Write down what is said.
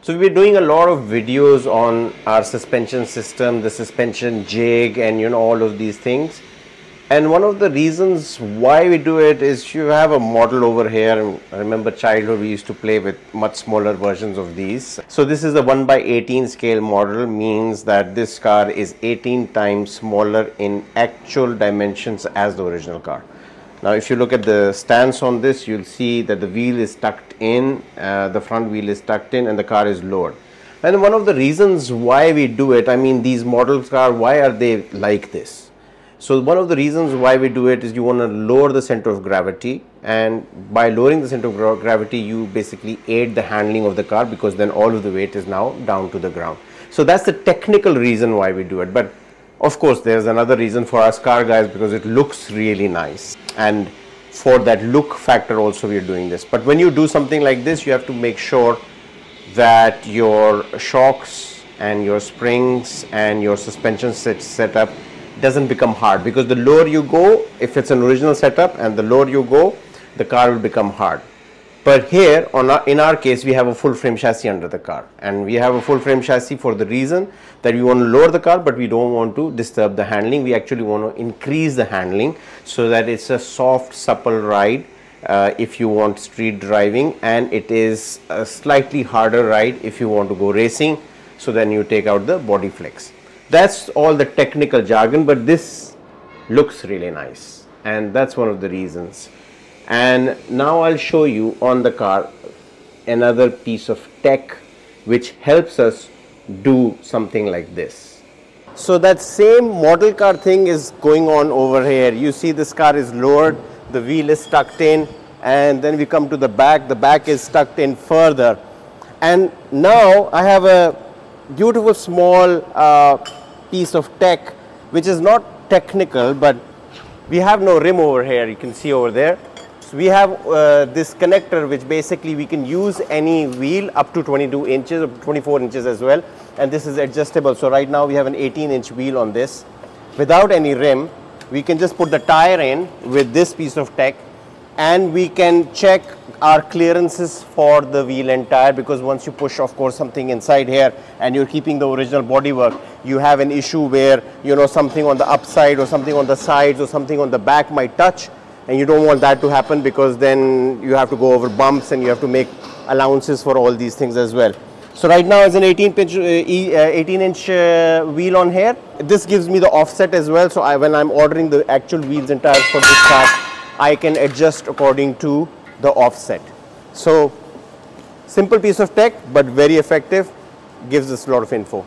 So we're doing a lot of videos on our suspension system, the suspension jig, and all of these things. And one of the reasons why we do it is you have a model over here. And I remember childhood we used to play with much smaller versions of these. So this is a 1/18 scale model, means that this car is 18 times smaller in actual dimensions as the original car. Now if you look at the stance on this, you'll see that the wheel is tucked in, the front wheel is tucked in, and the car is lowered. And one of the reasons why we do it, I mean these models car, why are they like this? So one of the reasons why we do it is you want to lower the center of gravity, and by lowering the center of gravity you basically aid the handling of the car, because then all of the weight is now down to the ground. So that's the technical reason why we do it. But of course there's another reason for us car guys, because it looks really nice, and for that look factor also we are doing this. But when you do something like this, you have to make sure that your shocks and your springs and your suspension setup doesn't become hard, because the lower you go, if it's an original setup, and the lower you go, the car will become hard. But here in our case we have a full frame chassis under the car, and we have a full frame chassis for the reason that we want to lower the car, but we don't want to disturb the handling. We actually want to increase the handling so that it's a soft, supple ride if you want street driving, and it is a slightly harder ride if you want to go racing. So then you take out the body flex. That's all the technical jargon, but this looks really nice, and that's one of the reasons. And now I'll show you on the car another piece of tech which helps us do something like this. So that same model car thing is going on over here. You see this car is lowered, the wheel is tucked in, and then we come to the back is tucked in further. And now I have a beautiful small piece of tech which is not technical, but we have no rim over here, you can see over there. So we have this connector which basically we can use any wheel up to 22 inches or 24 inches as well, and this is adjustable. So right now we have an 18-inch wheel on this without any rim. We can just put the tire in with this piece of tech, and we can check our clearances for the wheel and tire, because once you push of course something inside here and you're keeping the original bodywork, you have an issue where something on the upside or something on the sides or something on the back might touch, and you don't want that to happen, because then you have to go over bumps and you have to make allowances for all these things as well. So right now it's an 18-inch wheel on here. This gives me the offset as well, so when I'm ordering the actual wheels and tires for this car, I can adjust according to the offset. So simple piece of tech, but very effective, gives us a lot of info.